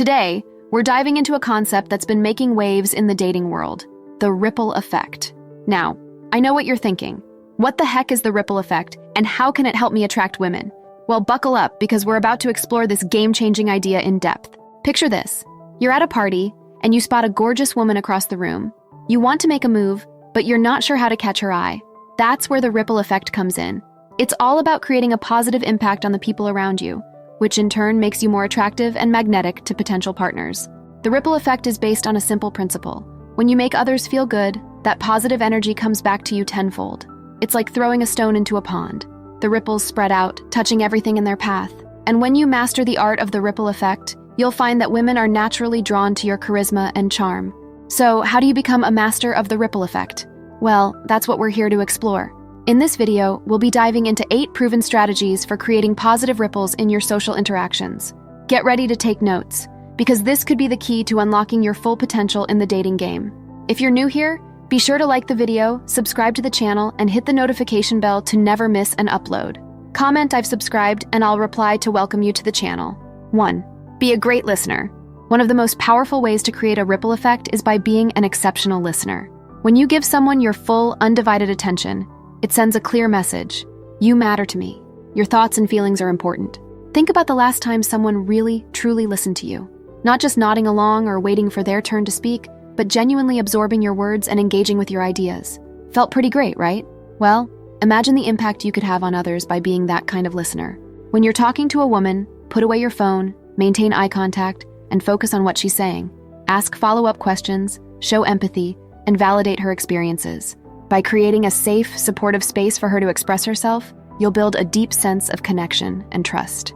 Today, we're diving into a concept that's been making waves in the dating world, the ripple effect. Now, I know what you're thinking. What the heck is the ripple effect, and how can it help me attract women? Well, buckle up, because we're about to explore this game-changing idea in depth. Picture this. You're at a party, and you spot a gorgeous woman across the room. You want to make a move, but you're not sure how to catch her eye. That's where the ripple effect comes in. It's all about creating a positive impact on the people around you, which in turn makes you more attractive and magnetic to potential partners. The ripple effect is based on a simple principle. When you make others feel good, that positive energy comes back to you tenfold. It's like throwing a stone into a pond. The ripples spread out, touching everything in their path. And when you master the art of the ripple effect, you'll find that women are naturally drawn to your charisma and charm. So, how do you become a master of the ripple effect? Well, that's what we're here to explore. In this video, we'll be diving into 8 proven strategies for creating positive ripples in your social interactions. Get ready to take notes, because this could be the key to unlocking your full potential in the dating game. If you're new here, be sure to like the video, subscribe to the channel, and hit the notification bell to never miss an upload. Comment "I've subscribed" and I'll reply to welcome you to the channel. 1. Be a great listener. One of the most powerful ways to create a ripple effect is by being an exceptional listener. When you give someone your full, undivided attention, it sends a clear message. You matter to me. Your thoughts and feelings are important. Think about the last time someone really, truly listened to you. Not just nodding along or waiting for their turn to speak, but genuinely absorbing your words and engaging with your ideas. Felt pretty great, right? Well, imagine the impact you could have on others by being that kind of listener. When you're talking to a woman, put away your phone, maintain eye contact, and focus on what she's saying. Ask follow-up questions, show empathy, and validate her experiences. By creating a safe, supportive space for her to express herself, you'll build a deep sense of connection and trust.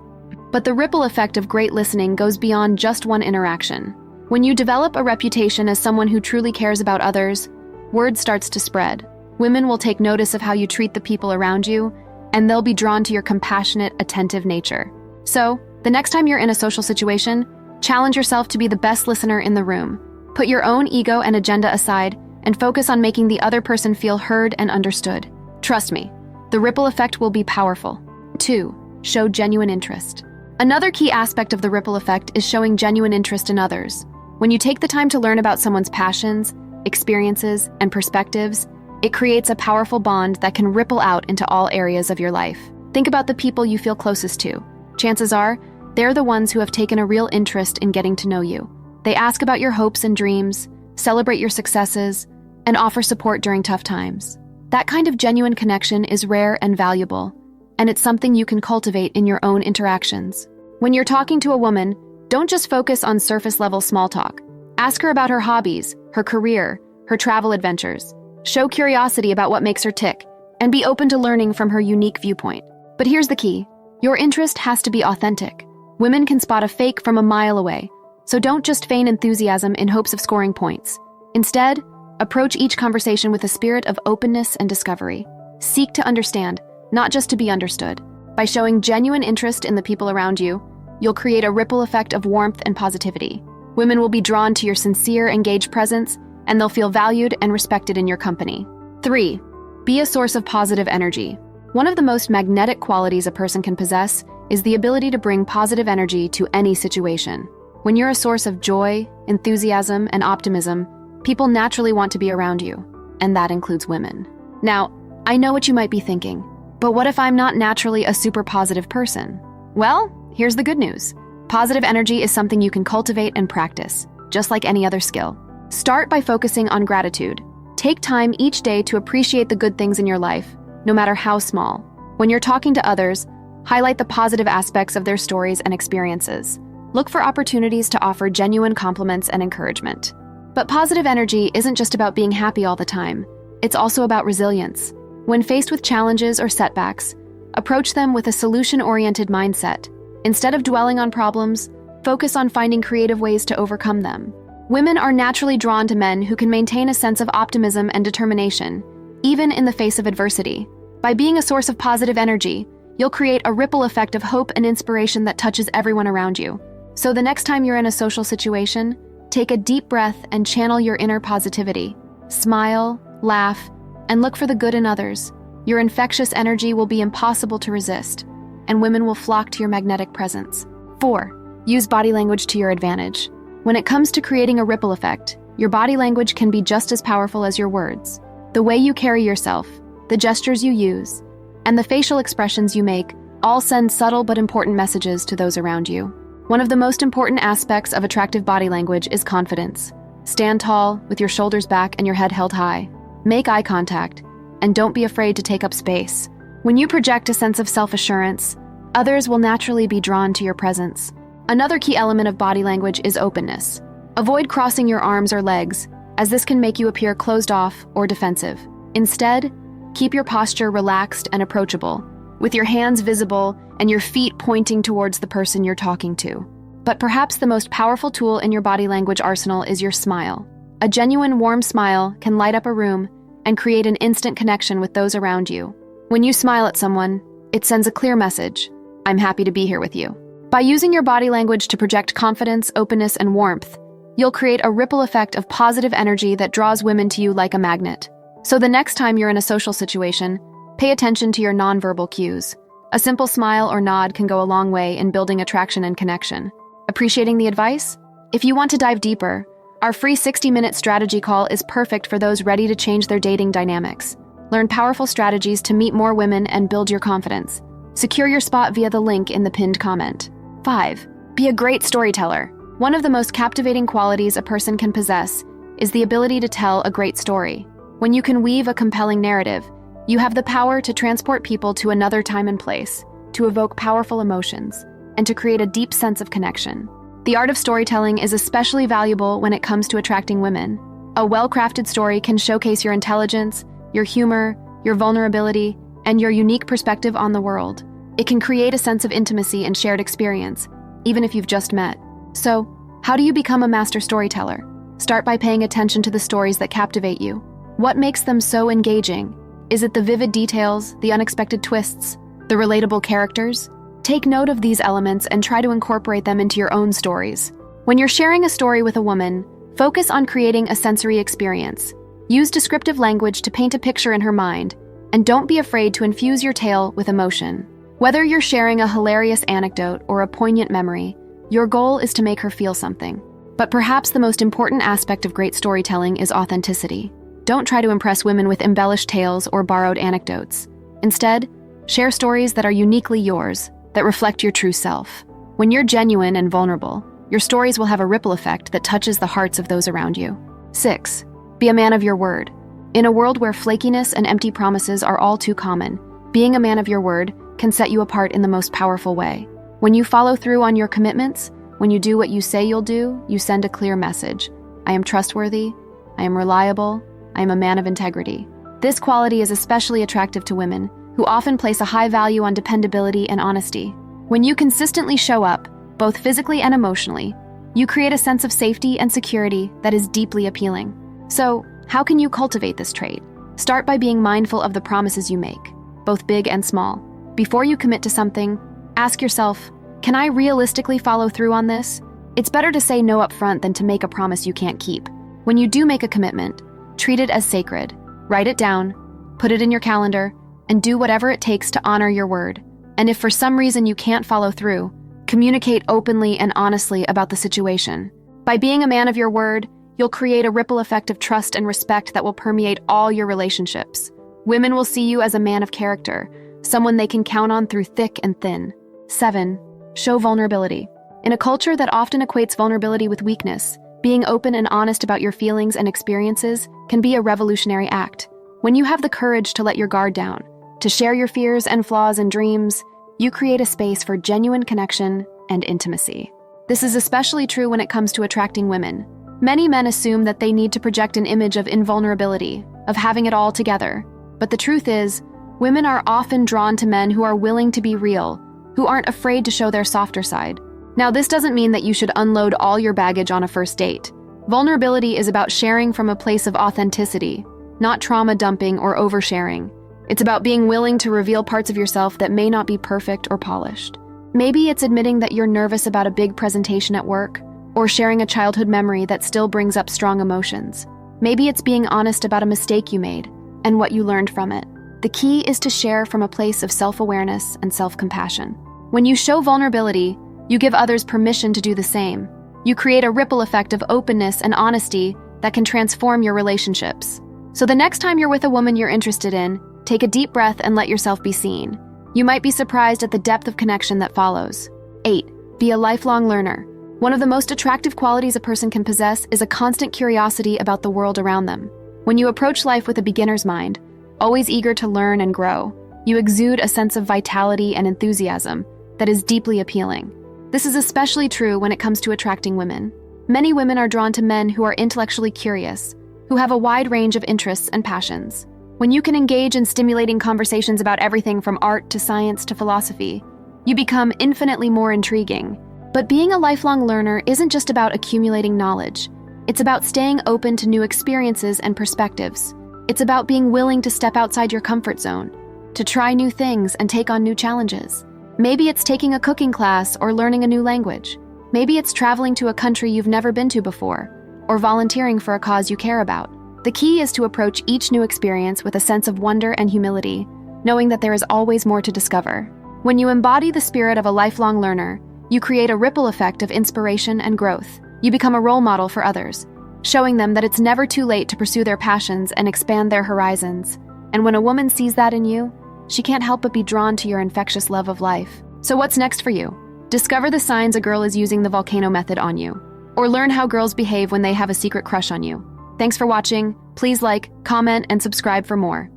But the ripple effect of great listening goes beyond just one interaction. When you develop a reputation as someone who truly cares about others, word starts to spread. Women will take notice of how you treat the people around you, and they'll be drawn to your compassionate, attentive nature. So, the next time you're in a social situation, challenge yourself to be the best listener in the room. Put your own ego and agenda aside, and focus on making the other person feel heard and understood. Trust me, the ripple effect will be powerful. 2. Show genuine interest. Another key aspect of the ripple effect is showing genuine interest in others. When you take the time to learn about someone's passions, experiences, and perspectives, it creates a powerful bond that can ripple out into all areas of your life. Think about the people you feel closest to. Chances are, they're the ones who have taken a real interest in getting to know you. They ask about your hopes and dreams, celebrate your successes, and offer support during tough times. That kind of genuine connection is rare and valuable, and it's something you can cultivate in your own interactions. When you're talking to a woman, don't just focus on surface-level small talk. Ask her about her hobbies, her career, her travel adventures. Show curiosity about what makes her tick, and be open to learning from her unique viewpoint. But here's the key. Your interest has to be authentic. Women can spot a fake from a mile away, so don't just feign enthusiasm in hopes of scoring points. Instead, approach each conversation with a spirit of openness and discovery. Seek to understand, not just to be understood. By showing genuine interest in the people around you, you'll create a ripple effect of warmth and positivity. Women will be drawn to your sincere, engaged presence, and they'll feel valued and respected in your company. 3. Be a source of positive energy. One of the most magnetic qualities a person can possess is the ability to bring positive energy to any situation. When you're a source of joy, enthusiasm, and optimism, people naturally want to be around you, and that includes women. Now, I know what you might be thinking, but what if I'm not naturally a super positive person? Well, here's the good news. Positive energy is something you can cultivate and practice, just like any other skill. Start by focusing on gratitude. Take time each day to appreciate the good things in your life, no matter how small. When you're talking to others, highlight the positive aspects of their stories and experiences. Look for opportunities to offer genuine compliments and encouragement. But positive energy isn't just about being happy all the time. It's also about resilience. When faced with challenges or setbacks, approach them with a solution-oriented mindset. Instead of dwelling on problems, focus on finding creative ways to overcome them. Women are naturally drawn to men who can maintain a sense of optimism and determination, even in the face of adversity. By being a source of positive energy, you'll create a ripple effect of hope and inspiration that touches everyone around you. So the next time you're in a social situation, take a deep breath and channel your inner positivity. Smile, laugh, and look for the good in others. Your infectious energy will be impossible to resist, and women will flock to your magnetic presence. 4. Use body language to your advantage. When it comes to creating a ripple effect, your body language can be just as powerful as your words. The way you carry yourself, the gestures you use, and the facial expressions you make all send subtle but important messages to those around you. One of the most important aspects of attractive body language is confidence. Stand tall, with your shoulders back and your head held high. Make eye contact, and don't be afraid to take up space. When you project a sense of self-assurance, others will naturally be drawn to your presence. Another key element of body language is openness. Avoid crossing your arms or legs, as this can make you appear closed off or defensive. Instead, keep your posture relaxed and approachable, with your hands visible and your feet pointing towards the person you're talking to. But perhaps the most powerful tool in your body language arsenal is your smile. A genuine warm smile can light up a room and create an instant connection with those around you. When you smile at someone, it sends a clear message: I'm happy to be here with you. By using your body language to project confidence, openness, and warmth, you'll create a ripple effect of positive energy that draws women to you like a magnet. So the next time you're in a social situation, pay attention to your nonverbal cues. A simple smile or nod can go a long way in building attraction and connection. Appreciating the advice? If you want to dive deeper, our free 60-minute strategy call is perfect for those ready to change their dating dynamics. Learn powerful strategies to meet more women and build your confidence. Secure your spot via the link in the pinned comment. 5. Be a great storyteller. One of the most captivating qualities a person can possess is the ability to tell a great story. When you can weave a compelling narrative, you have the power to transport people to another time and place, to evoke powerful emotions, and to create a deep sense of connection. The art of storytelling is especially valuable when it comes to attracting women. A well-crafted story can showcase your intelligence, your humor, your vulnerability, and your unique perspective on the world. It can create a sense of intimacy and shared experience, even if you've just met. So, how do you become a master storyteller? Start by paying attention to the stories that captivate you. What makes them so engaging? Is it the vivid details, the unexpected twists, the relatable characters? Take note of these elements and try to incorporate them into your own stories. When you're sharing a story with a woman, focus on creating a sensory experience. Use descriptive language to paint a picture in her mind, and don't be afraid to infuse your tale with emotion. Whether you're sharing a hilarious anecdote or a poignant memory, your goal is to make her feel something. But perhaps the most important aspect of great storytelling is authenticity. Don't try to impress women with embellished tales or borrowed anecdotes. Instead, share stories that are uniquely yours, that reflect your true self. When you're genuine and vulnerable, your stories will have a ripple effect that touches the hearts of those around you. 6. Be a man of your word. In a world where flakiness and empty promises are all too common, being a man of your word can set you apart in the most powerful way. When you follow through on your commitments, when you do what you say you'll do, you send a clear message. I am trustworthy, I am reliable, I am a man of integrity. This quality is especially attractive to women, who often place a high value on dependability and honesty. When you consistently show up, both physically and emotionally, you create a sense of safety and security that is deeply appealing. So, how can you cultivate this trait? Start by being mindful of the promises you make, both big and small. Before you commit to something, ask yourself, can I realistically follow through on this? It's better to say no up front than to make a promise you can't keep. When you do make a commitment, treat it as sacred. Write it down, put it in your calendar, and do whatever it takes to honor your word. And if for some reason you can't follow through, communicate openly and honestly about the situation. By being a man of your word, you'll create a ripple effect of trust and respect that will permeate all your relationships. Women will see you as a man of character, someone they can count on through thick and thin. 7. Show vulnerability. In a culture that often equates vulnerability with weakness, being open and honest about your feelings and experiences can be a revolutionary act. When you have the courage to let your guard down, to share your fears and flaws and dreams, you create a space for genuine connection and intimacy. This is especially true when it comes to attracting women. Many men assume that they need to project an image of invulnerability, of having it all together. But the truth is, women are often drawn to men who are willing to be real, who aren't afraid to show their softer side. Now, this doesn't mean that you should unload all your baggage on a first date. Vulnerability is about sharing from a place of authenticity, not trauma dumping or oversharing. It's about being willing to reveal parts of yourself that may not be perfect or polished. Maybe it's admitting that you're nervous about a big presentation at work, or sharing a childhood memory that still brings up strong emotions. Maybe it's being honest about a mistake you made and what you learned from it. The key is to share from a place of self-awareness and self-compassion. When you show vulnerability, You give others permission to do the same. You create a ripple effect of openness and honesty that can transform your relationships. So the next time you're with a woman you're interested in, take a deep breath and let yourself be seen. You might be surprised at the depth of connection that follows. 8. Be a lifelong learner. One of the most attractive qualities a person can possess is a constant curiosity about the world around them. When you approach life with a beginner's mind, always eager to learn and grow, you exude a sense of vitality and enthusiasm that is deeply appealing. This is especially true when it comes to attracting women. Many women are drawn to men who are intellectually curious, who have a wide range of interests and passions. When you can engage in stimulating conversations about everything from art to science to philosophy, you become infinitely more intriguing. But being a lifelong learner isn't just about accumulating knowledge. It's about staying open to new experiences and perspectives. It's about being willing to step outside your comfort zone, to try new things and take on new challenges. Maybe it's taking a cooking class or learning a new language. Maybe it's traveling to a country you've never been to before, or volunteering for a cause you care about. The key is to approach each new experience with a sense of wonder and humility, knowing that there is always more to discover. When you embody the spirit of a lifelong learner, you create a ripple effect of inspiration and growth. You become a role model for others, showing them that it's never too late to pursue their passions and expand their horizons. And when a woman sees that in you, she can't help but be drawn to your infectious love of life. So what's next for you? Discover the signs a girl is using the volcano method on you, or learn how girls behave when they have a secret crush on you. Thanks for watching. Please like, comment, and subscribe for more.